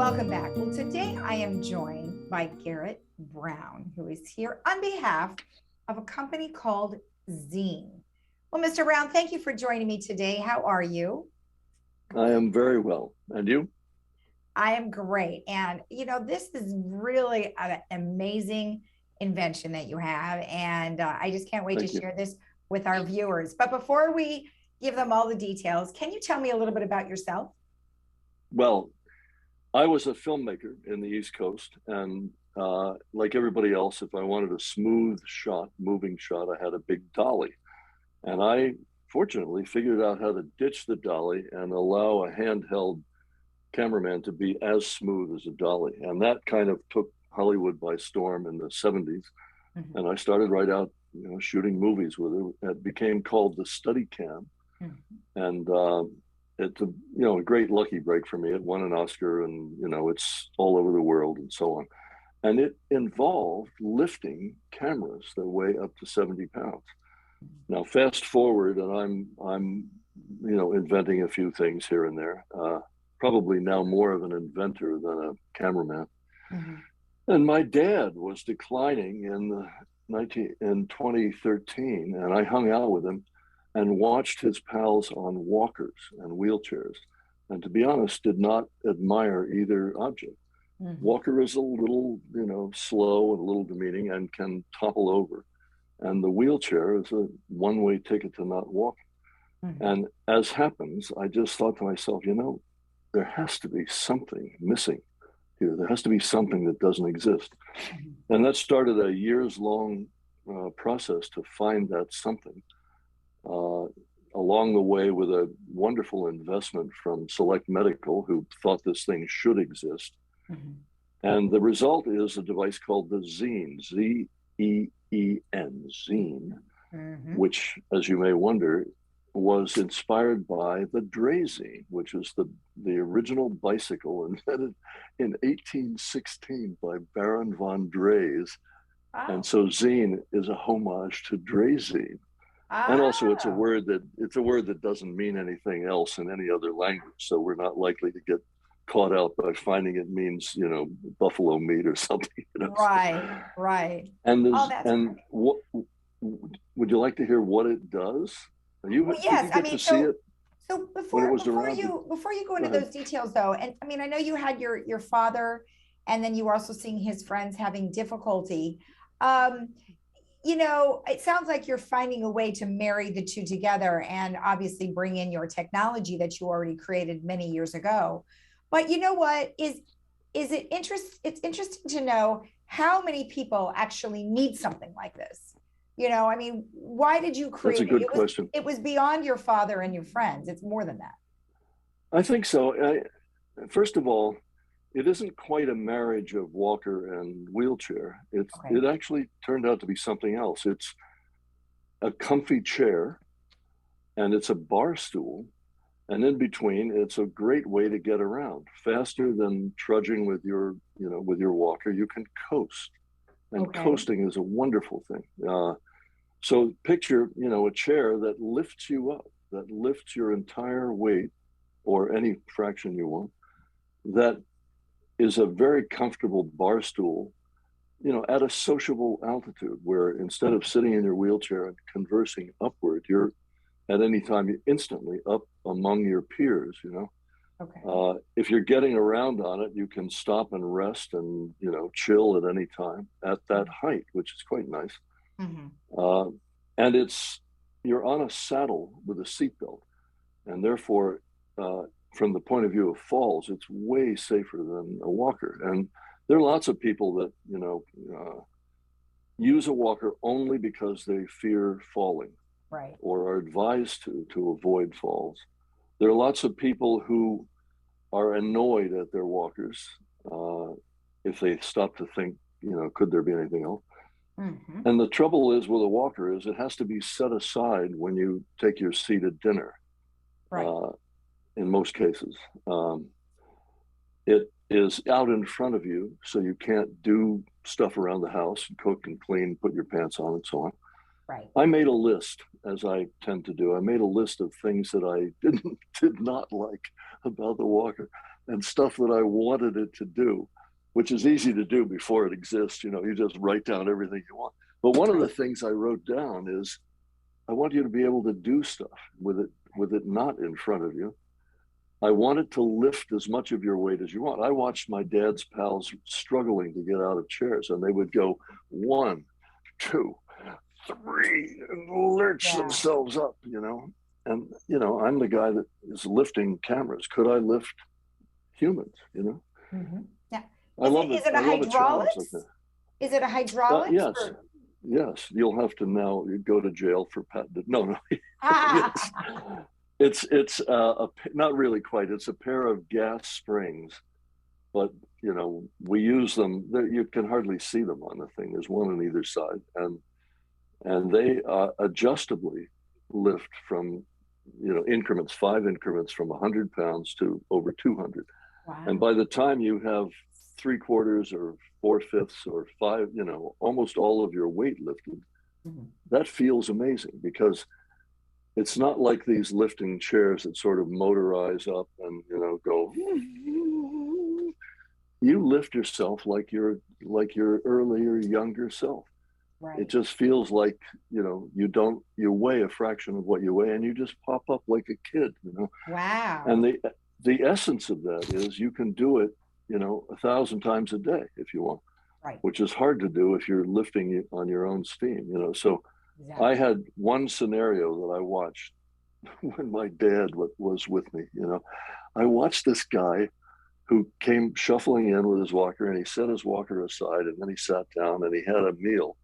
Welcome back. Well, today I am joined by Garrett Brown, who is here on behalf of a company called Zeen. Well, Mr. Brown, thank you for joining me today. How are you? I am very well. And you? I am great. And, this is really an amazing invention that you have. And I just can't wait to Thank you. share this with our viewers. But before we give them all the details, can you tell me a little bit about yourself? Well, I was a filmmaker in the East Coast, and like everybody else, if I wanted a smooth shot, moving shot, I had a big dolly. And I fortunately figured out how to ditch the dolly and allow a handheld cameraman to be as smooth as a dolly. And that kind of took Hollywood by storm in the 70s. Mhm. And I started right out, shooting movies with it. It became called the Study Cam. Mhm. And it's a great lucky break for me. It won an Oscar, and it's all over the world and so on. And it involved lifting cameras that weigh up to 70 pounds. Now, fast forward, and I'm inventing a few things here and there. Probably now more of an inventor than a cameraman. Mhm. And my dad was declining in 2013, and I hung out with him and watched his pals on walkers and wheelchairs. And to be honest, did not admire either object. Mhm. Walker is a little, slow and a little demeaning and can topple over. And the wheelchair is a one-way ticket to not walking. Mhm. And as happens, I just thought to myself, there has to be something missing here. There has to be something that doesn't exist. Mhm. And that started a years-long process to find that something. Along the way, with a wonderful investment from Select Medical, who thought this thing should exist. Mhm. And the result is a device called the Zeen, Zeen, Zeen, Mhm. which, as you may wonder, was inspired by the Zeen, which is the original bicycle invented in 1816 by Baron von Drees. And Oh. so Zeen is a homage to Zeen. And also it's a Oh. word that doesn't mean anything else in any other language. So we're not likely to get caught out by finding it means, buffalo meat or something. Right, right. And Oh, there's that's and great. what would you like to hear what it does? Well, Did yes. you I get to mean, see so it so when it before was before around? you before you go Go into ahead. those details though, and I mean, I know you had your father, and then you were also seeing his friends having difficulty. Um, it sounds like you're finding a way to marry the two together and obviously bring in your technology that you already created many years ago. But you know what it's interesting to know how many people actually need something like this. I mean, why did you That's a create it? good It was question. it was beyond your father and your friends. It's more than that. I think so. First of all, it isn't quite a marriage of walker and wheelchair. Okay. It actually turned out to be something else. It's a comfy chair, and it's a bar stool, and in between, it's a great way to get around. Faster than trudging with your walker, you can coast, and Okay. coasting is a wonderful thing. So picture, a chair that lifts you up, that lifts your entire weight or any fraction you want. That is a very comfortable bar stool, at a sociable altitude where instead of sitting in your wheelchair and conversing upward, you're at any time instantly up among your peers. Okay. If you're getting around on it, you can stop and rest and, chill at any time at that height, which is quite nice. Mm-hmm. Uh, and you're on a saddle with a seatbelt, and therefore, uh, from the point of view of falls, it's way safer than a walker. And there are lots of people that use a walker only because they fear falling Right. or are advised to avoid falls. There are lots of people who are annoyed at their walkers if they stop to think, could there be anything else? Mm-hmm. And the trouble is with a walker is it has to be set aside when you take your seat at dinner. Right. Uh, in most cases, it is out in front of you, so you can't do stuff around the house, cook and clean, put your pants on, and so on. Right. I made a list, as I tend to do. I made a list of things that I did not like about the walker. and stuff that I wanted it to do, which is easy to do before it exists. You just write down everything you want. But one of the things I wrote down is I want you to be able to do stuff with it not in front of you. I want it to lift as much of your weight as you want. I watched my dad's pals struggling to get out of chairs, and they would go 1, 2, 3, and lurch themselves up, And, I'm the guy that is lifting cameras. Could I lift humans, Mm-hmm. Yeah. I love it. Is it a hydraulics? Like is it a hydraulics? Yes. Yes. You'll have to now go to jail for patent. No. It's not really quite. It's a pair of gas springs, but we use them. You can hardly see them on the thing. There's one on either side, and they adjustably lift from increments, 5 increments from 100 pounds to over 200. Wow. And by the time you have 3/4 or 4/5 or 5, almost all of your weight lifted, that feels amazing, because it's not like these lifting chairs that sort of motorize up and go. You lift yourself like your earlier, younger self. Right. It just feels like you weigh a fraction of what you weigh, and you just pop up like a kid. Wow. And the essence of that is you can do it 1,000 times a day if you want. Right. Which is hard to do if you're lifting on your own steam. So. Exactly. I had one scenario that I watched when my dad was with me. I watched this guy who came shuffling in with his walker, and he set his walker aside, and then he sat down and he had a meal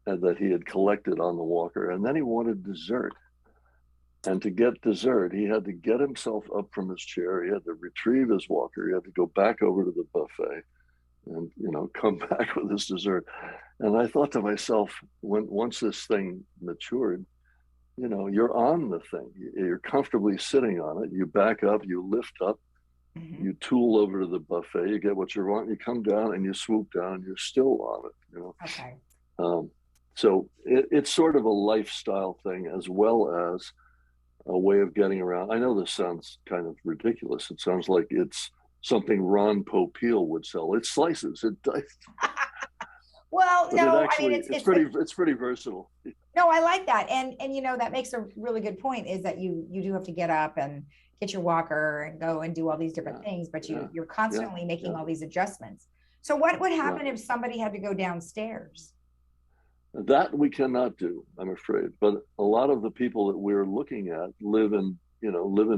that he had collected on the walker, and then he wanted dessert. And to get dessert, he had to get himself up from his chair. He had to retrieve his walker. He had to go back over to the buffet and come back with his dessert. And I thought to myself, once this thing matured, you're on the thing. You're comfortably sitting on it. You back up, you lift up, you tool over to the buffet, you get what you want, you come down and you swoop down, and you're still on it. Okay. So it's sort of a lifestyle thing as well as a way of getting around. I know this sounds kind of ridiculous. It sounds like it's something Ron Popeil would sell. It slices, it diced. Well, but no, actually, it's pretty versatile. No, I like that. And that makes a really good point, is that you do have to get up and get your walker and go and do all these different things, but you're constantly making all these adjustments. So what would happen if somebody had to go downstairs? That we cannot do, I'm afraid. But a lot of the people that we're looking at live in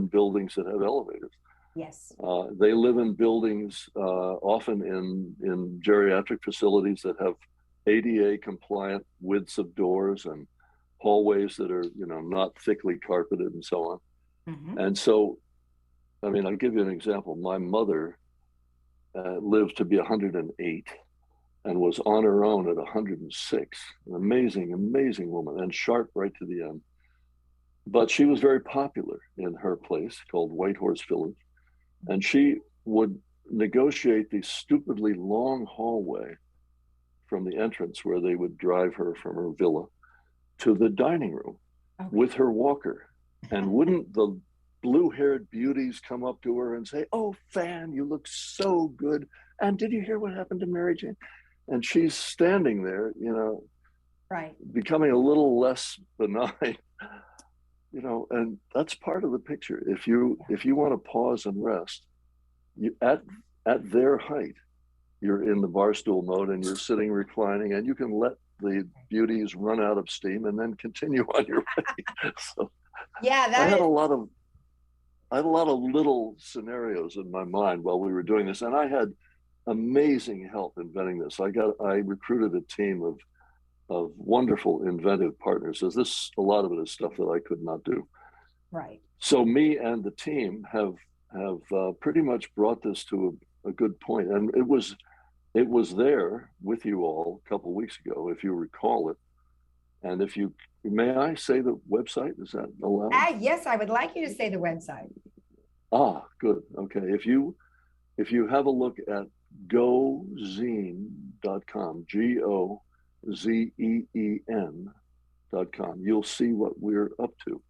buildings that have elevators. Yes. They live in buildings, often in geriatric facilities that have ADA compliant widths of doors and hallways that are, not thickly carpeted and so on. And so, I'll give you an example. My mother lived to be 108 and was on her own at 106. An amazing, amazing woman, and sharp right to the end. But she was very popular in her place called White Horse Village. And she would negotiate the stupidly long hallway from the entrance where they would drive her from her villa to the dining room with her walker. And wouldn't the blue-haired beauties come up to her and say, "Oh, Fan, you look so good. And did you hear what happened to Mary Jane?" And she's standing there, right, becoming a little less benign. And that's part of the picture. If you want to pause and rest, you at their height, you're in the bar stool mode and you're sitting reclining, and you can let the beauties run out of steam and then continue on your way. So yeah, I had a lot of little scenarios in my mind while we were doing this, and I had amazing help inventing this. I recruited a team of wonderful inventive partners. A lot of it is stuff that I could not do. Right. So me and the team have pretty much brought this to a good point. And it was there with you all a couple of weeks ago, if you recall it. And may I say the website? Is that allowed? Yes, I would like you to say the website. Good. Okay. If you have a look at gozeen.com, GOZEEN.com, you'll see what we're up to.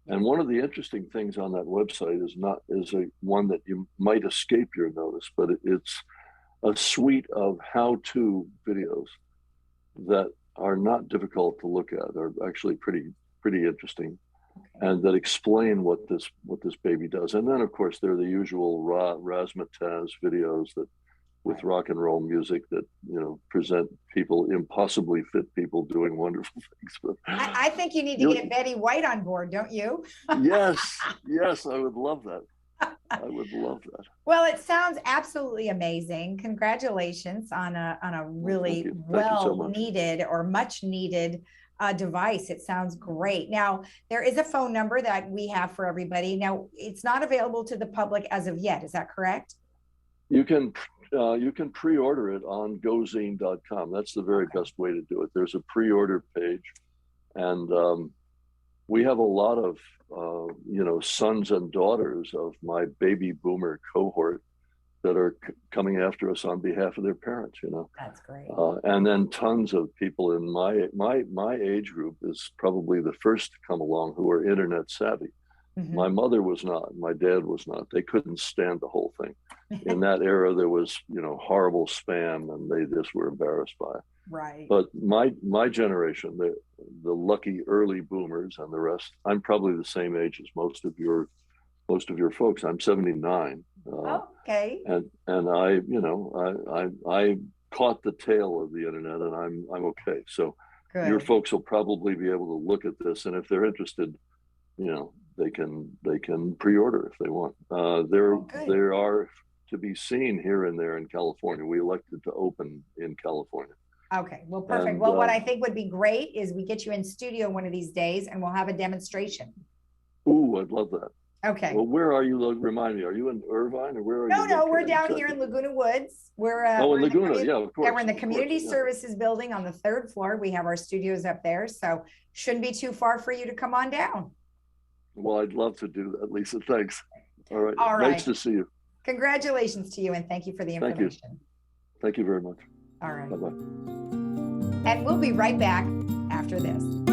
And one of the interesting things on that website is a one that you might escape your notice, but it's a suite of how-to videos that are not difficult to look at. They're actually pretty interesting, and that explain what this baby does. And then, of course, there are the usual razzmatazz videos that with rock and roll music that, you know, present people, impossibly fit people doing wonderful things. But I think you need to get Betty White on board, don't you? yes, I would love that. I would love that. Well, it sounds absolutely amazing. Congratulations on a really well needed or much needed device. It sounds great. Now, there is a phone number that we have for everybody. Now, it's not available to the public as of yet. Is that correct? You can pre-order it on gozeen.com. That's the very best way to do it. There's a pre-order page, and we have a lot of you know, sons and daughters of my baby boomer cohort that are coming after us on behalf of their parents. You know, that's great. And then tons of people in my age group is probably the first to come along who are internet savvy. Mm-hmm. My mother was not. My dad was not. They couldn't stand the whole thing. In that era, there was, you know, horrible spam, and they just were embarrassed by it. Right. But my generation, the lucky early boomers and the rest, I'm probably the same age as most of your folks. I'm 79. Okay. And I, you know, I caught the tail of the internet, and I'm okay. So good. Your folks will probably be able to look at this, and if they're interested, you know, they can pre-order if they want. There are to be seen here and there in California. We elected to open in California. Okay, well, perfect. And, well, what I think would be great is we get you in studio one of these days and we'll have a demonstration. Ooh, I'd love that. Okay. Well, where are you? Remind me, are you in Irvine or where are you? No, we're down here in Laguna Woods. We're in Laguna, yeah, of course. Yeah, we're in the community services building on the 3rd floor. We have our studios up there, so shouldn't be too far for you to come on down. Well, I'd love to do that, Lisa. Thanks. All right. Nice to see you. Congratulations to you, and thank you for the information. Thank you very much. All right. Bye-bye. And we'll be right back after this.